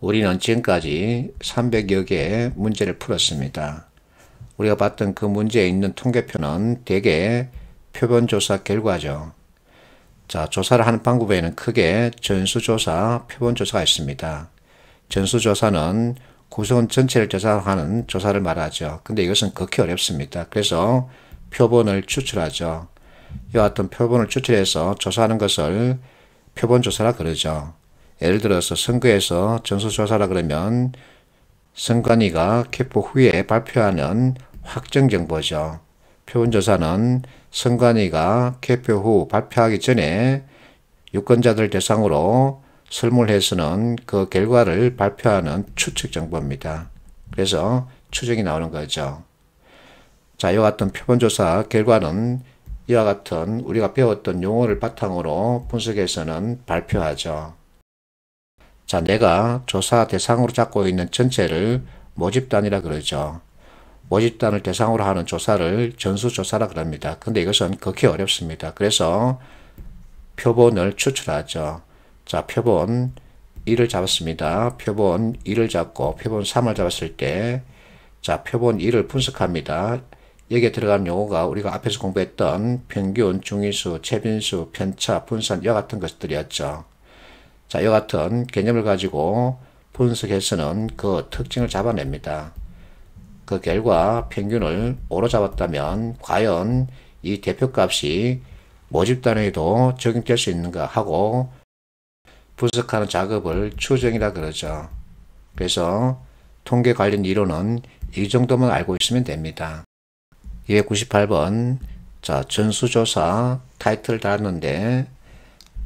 우리는 지금까지 300여 개의 문제를 풀었습니다. 우리가 봤던 그 문제에 있는 통계표는 대개 표본조사 결과죠. 자, 조사를 하는 방법에는 크게 전수조사, 표본조사가 있습니다. 전수조사는 구성원 전체를 조사하는 조사를 말하죠. 근데 이것은 극히 어렵습니다. 그래서 표본을 추출하죠. 이와 같은 표본을 추출해서 조사하는 것을 표본조사라 그러죠. 예를 들어서 선거에서 전수조사라 그러면 선관위가 개표 후에 발표하는 확정정보죠. 표본조사는 선관위가 개표 후 발표하기 전에 유권자들 대상으로 설문해서는 그 결과를 발표하는 추측정보입니다. 그래서 추정이 나오는 거죠. 자, 이와 같은 표본조사 결과는 이와 같은 우리가 배웠던 용어를 바탕으로 분석해서는 발표하죠. 자, 내가 조사 대상으로 잡고 있는 전체를 모집단이라 그러죠. 모집단을 대상으로 하는 조사를 전수조사라 그럽니다. 근데 이것은 극히 어렵습니다. 그래서 표본을 추출하죠. 자, 표본 1을 잡았습니다. 표본 2를 잡고 표본 3을 잡았을 때, 자, 표본 2를 분석합니다. 여기에 들어가는 용어가 우리가 앞에서 공부했던 평균, 중위수, 최빈수, 편차, 분산 이와 같은 것들이었죠. 자, 이와 같은 개념을 가지고 분석해서는 그 특징을 잡아냅니다. 그 결과 평균을 5로 잡았다면 과연 이 대표값이 모집단에도 적용될 수 있는가 하고 분석하는 작업을 추정이라 그러죠. 그래서 통계 관련 이론은 이 정도만 알고 있으면 됩니다. 298번 자, 전수조사 타이틀을 달았는데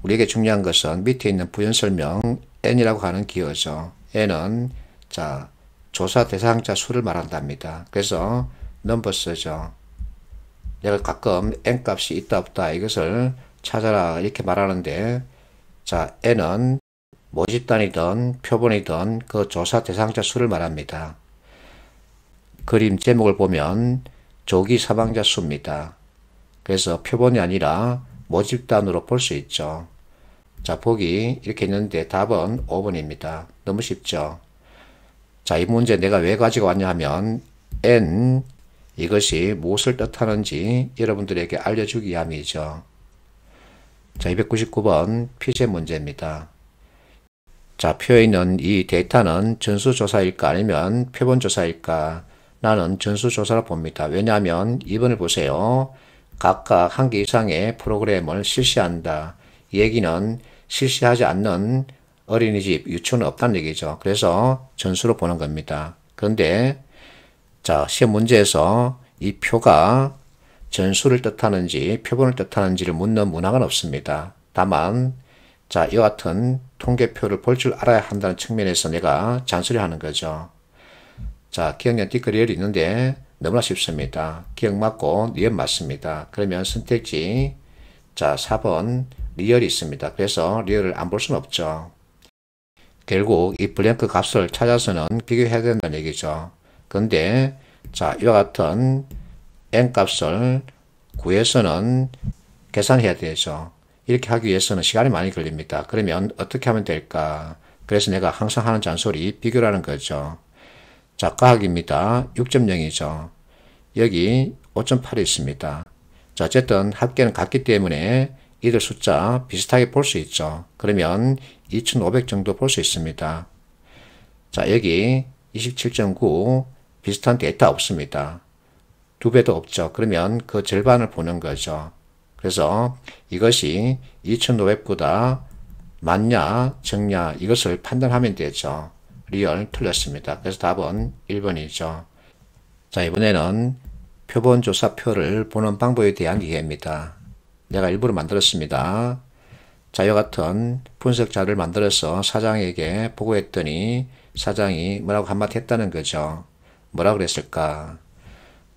우리에게 중요한 것은 밑에 있는 부연설명 N이라고 하는 기호죠. N은 자, 조사 대상자 수를 말한답니다. 그래서 넘버스죠. 내가 가끔 N값이 있다 없다 이것을 찾아라 이렇게 말하는데, 자, N은 모집단이든 표본이든 그 조사 대상자 수를 말합니다. 그림 제목을 보면 조기 사망자 수입니다. 그래서 표본이 아니라 모집단으로 볼 수 있죠. 자, 보기 이렇게 있는데 답은 5번입니다. 너무 쉽죠. 자, 이 문제 내가 왜 가지고 왔냐 하면 N 이것이 무엇을 뜻하는지 여러분들에게 알려주기 위함이죠. 자, 299번 피제 문제입니다. 자, 표에 있는 이 데이터는 전수조사일까 아니면 표본조사일까? 나는 전수조사로 봅니다. 왜냐하면 2번을 보세요. 각각 한 개 이상의 프로그램을 실시한다. 이 얘기는 실시하지 않는 어린이집, 유치원은 없다는 얘기죠. 그래서 전수로 보는 겁니다. 그런데 자, 시험 문제에서 이 표가 전수를 뜻하는지 표본을 뜻하는지를 묻는 문항은 없습니다. 다만 자, 이와 같은 통계표를 볼 줄 알아야 한다는 측면에서 내가 잔소리하는 거죠. 자, 기억력 띠끌리얼이 있는데 너무나 쉽습니다. 기억 맞고 니은 맞습니다. 그러면 선택지 자, 4번 리얼이 있습니다. 그래서 리얼을 안 볼 수는 없죠. 결국 이 블랭크 값을 찾아서는 비교해야 된다는 얘기죠. 근데 자, 이와 같은 n 값을 구해서는 계산해야 되죠. 이렇게 하기 위해서는 시간이 많이 걸립니다. 그러면 어떻게 하면 될까? 그래서 내가 항상 하는 잔소리 비교라는 거죠. 자, 과학입니다. 6.0이죠. 여기 5.8이 있습니다. 자, 어쨌든 합계는 같기 때문에 이들 숫자 비슷하게 볼 수 있죠. 그러면 2500 정도 볼 수 있습니다. 자, 여기 27.9 비슷한 데이터 없습니다. 2배도 없죠. 그러면 그 절반을 보는 거죠. 그래서 이것이 2500보다 많냐 적냐 이것을 판단하면 되죠. 리얼 틀렸습니다. 그래서 답은 1번이죠. 자, 이번에는 표본조사표를 보는 방법에 대한 이해입니다. 내가 일부러 만들었습니다. 자, 이와 같은 분석자를 만들어서 사장에게 보고했더니 사장이 뭐라고 한마디 했다는 거죠. 뭐라 그랬을까?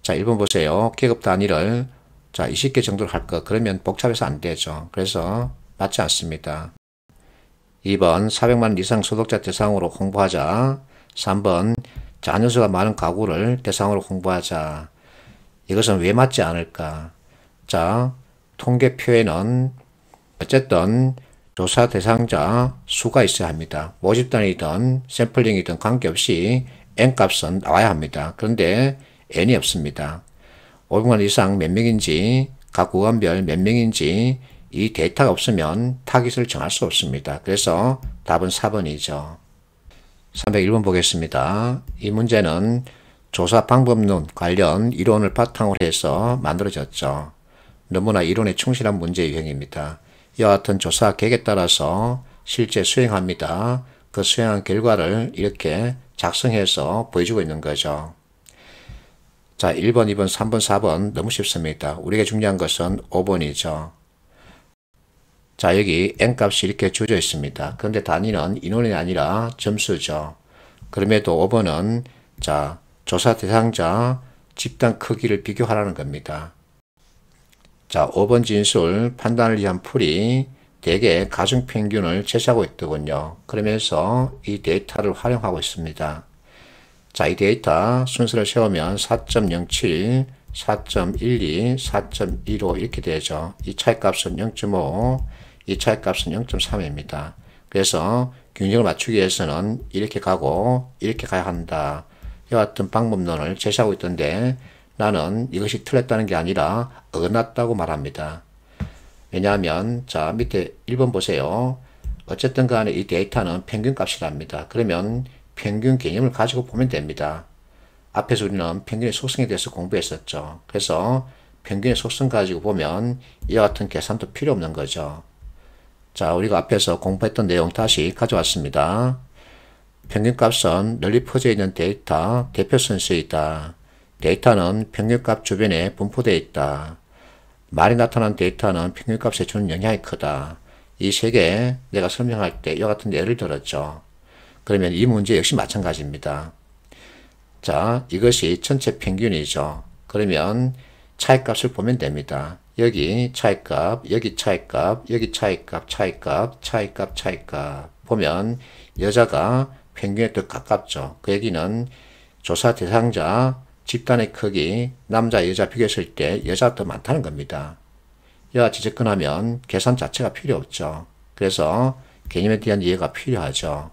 자, 1번 보세요. 계급 단위를 자 20개 정도로 할 거. 그러면 복잡해서 안 되죠. 그래서 맞지 않습니다. 2번 400만 이상 소득자 대상으로 홍보하자. 3번 자녀수가 많은 가구를 대상으로 홍보하자. 이것은 왜 맞지 않을까? 자, 통계표에는 어쨌든 조사 대상자 수가 있어야 합니다. 모집단이든 샘플링이든 관계없이 n값은 나와야 합니다. 그런데 n이 없습니다. 500만 이상 몇 명인지 각 구간별 몇 명인지 이 데이터가 없으면 타깃을 정할 수 없습니다. 그래서 답은 4번이죠. 301번 보겠습니다. 이 문제는 조사 방법론 관련 이론을 바탕으로 해서 만들어졌죠. 너무나 이론에 충실한 문제 유형입니다. 이와 같은 조사 계획에 따라서 실제 수행합니다. 그 수행한 결과를 이렇게 작성해서 보여주고 있는 거죠. 자, 1번, 2번, 3번, 4번 너무 쉽습니다. 우리에게 중요한 것은 5번이죠. 자, 여기 n값이 이렇게 주어져 있습니다. 그런데 단위는 인원이 아니라 점수죠. 그럼에도 5번은 자, 조사 대상자 집단 크기를 비교하라는 겁니다. 자, 5번 진술 판단을 위한 풀이 대개 가중평균을 제시하고 있더군요. 그러면서 이 데이터를 활용하고 있습니다. 자, 이 데이터 순서를 세우면 4.07, 4.12, 4.15 이렇게 되죠. 이 차이값은 0.5, 이 차이값은 0.3입니다. 그래서 균형을 맞추기 위해서는 이렇게 가고 이렇게 가야 한다. 이와 같은 방법론을 제시하고 있던데 나는 이것이 틀렸다는 게 아니라 어긋났다고 말합니다. 왜냐하면 자, 밑에 1번 보세요. 어쨌든 간에 이 데이터는 평균값이랍니다. 그러면 평균 개념을 가지고 보면 됩니다. 앞에서 우리는 평균의 속성에 대해서 공부했었죠. 그래서 평균의 속성 가지고 보면 이와 같은 계산도 필요 없는 거죠. 자, 우리가 앞에서 공부했던 내용 다시 가져왔습니다. 평균값은 널리 퍼져 있는 데이터 대표 순서에 있다. 데이터는 평균값 주변에 분포되어 있다. 말이 나타난 데이터는 평균값에 주는 영향이 크다. 이 세 개 내가 설명할 때 이와 같은 예를 들었죠. 그러면 이 문제 역시 마찬가지입니다. 자, 이것이 전체 평균이죠. 그러면 차이값을 보면 됩니다. 여기 차이값, 여기 차이값, 여기 차이값, 차이값, 차이값, 차이값 보면 여자가 평균에 더 가깝죠. 그 얘기는 조사 대상자 집단의 크기, 남자, 여자 비교했을 때 여자가 더 많다는 겁니다. 이와 같이 접근하면 계산 자체가 필요 없죠. 그래서 개념에 대한 이해가 필요하죠.